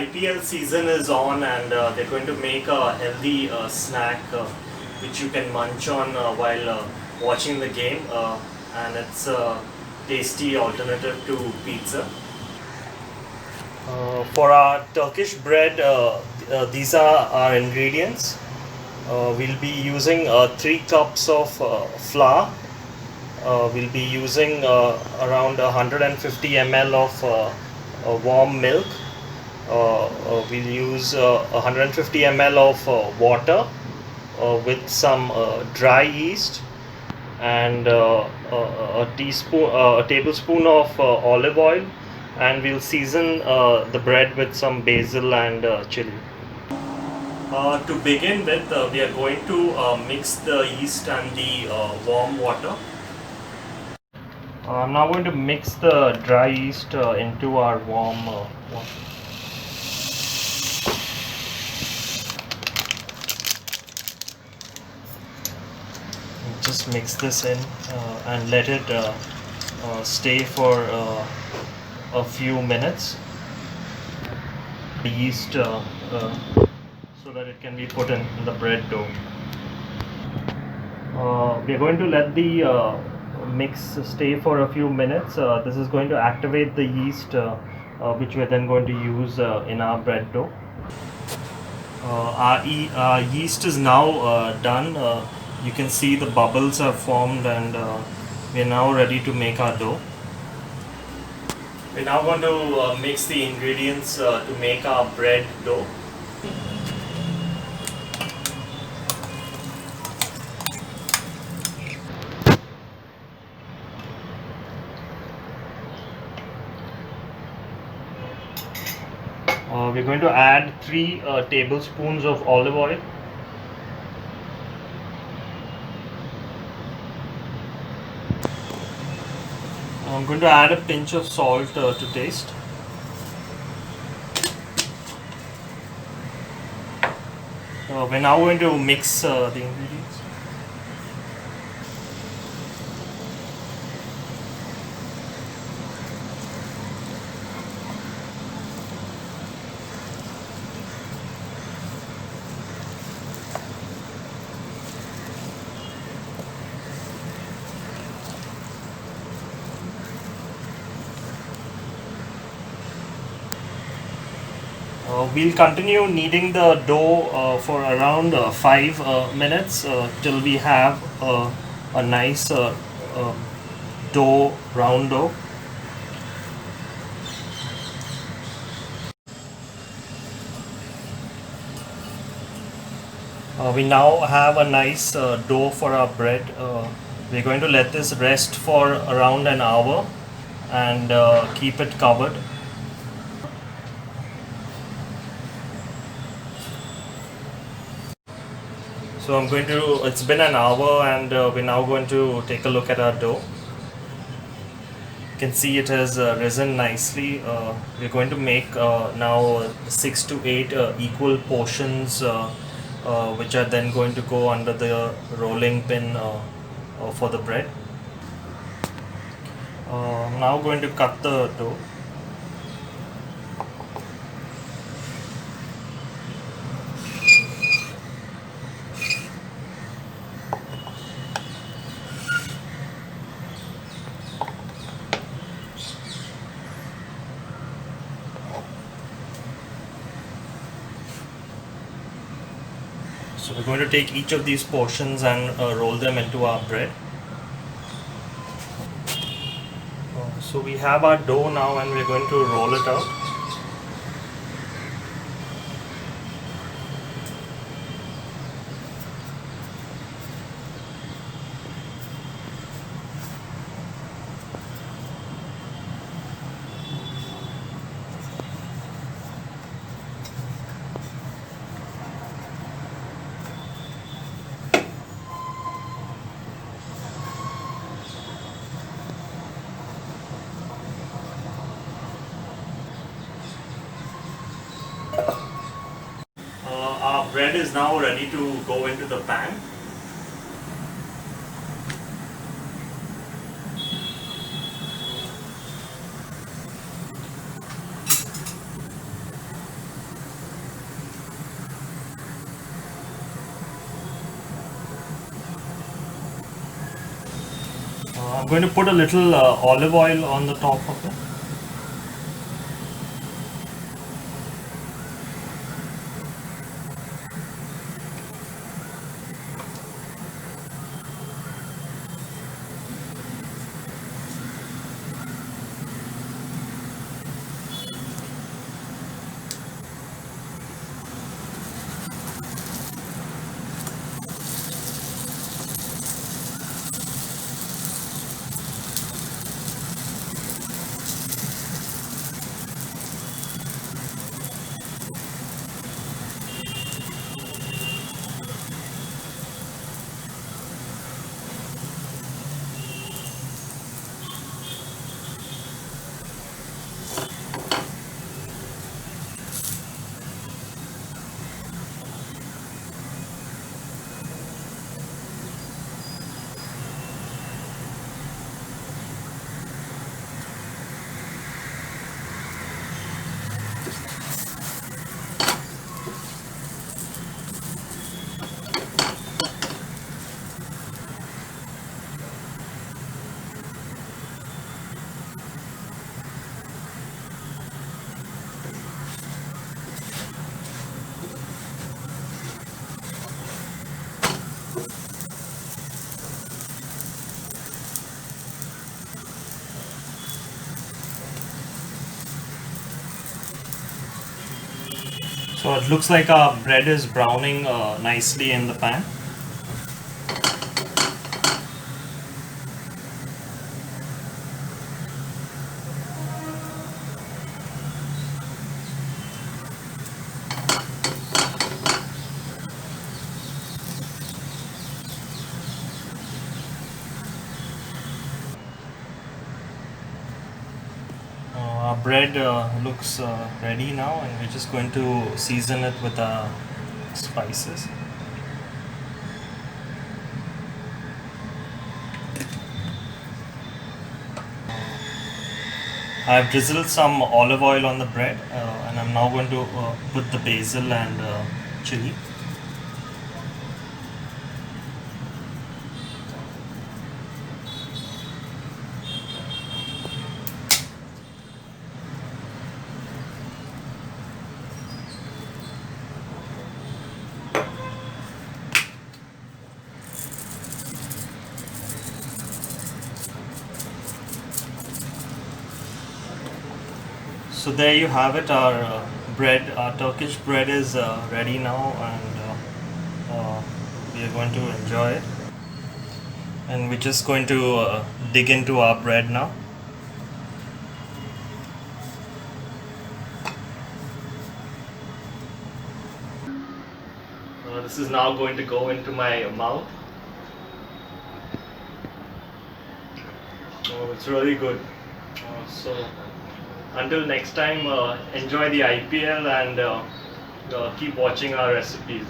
IPL season is on, and they're going to make a healthy snack which you can munch on while watching the game, and it's a tasty alternative to pizza. For our Turkish bread, these are our ingredients. We'll be using 3 cups of flour. We'll be using around 150 ml of warm milk. We'll use 150 ml of water with some dry yeast and a tablespoon of olive oil, and we'll season the bread with some basil and chili. To begin with, we are going to mix the yeast and the warm water. I'm now going to mix the dry yeast into our warm water. Just mix this in and let it stay for a few minutes. The yeast so that it can be put in the bread dough. We are going to let the mix stay for a few minutes. This is going to activate the yeast which we are then going to use in our bread dough. Our yeast is now done. You can see the bubbles have formed, and we are now ready to make our dough. We're now going to mix the ingredients to make our bread dough. We're going to add 3 tablespoons of olive oil. I'm going to add a pinch of salt to taste. We're now going to mix the ingredients. We'll continue kneading the dough for around 5 minutes till we have a nice dough, round dough. We now have a nice dough for our bread. We're going to let this rest for around an hour and keep it covered. So it's been an hour, and we're now going to take a look at our dough. You can see it has risen nicely. We're going to make now 6 to 8 equal portions which are then going to go under the rolling pin for the bread. I'm now going to cut the dough. So we're going to take each of these portions and roll them into our bread. So we have our dough now, and we're going to roll it out. Our bread is now ready to go into the pan. I'm going to put a little olive oil on the top of it. So it looks like our bread is browning nicely in the pan. Our bread looks ready now, and we're just going to season it with our spices. I've drizzled some olive oil on the bread, and I'm now going to put the basil and chili. So there you have it. Our bread, our Turkish bread is ready now, and we are going to enjoy it. And we're just going to dig into our bread now. This is now going to go into my mouth. Oh, it's really good. So until next time, enjoy the IPL and keep watching our recipes.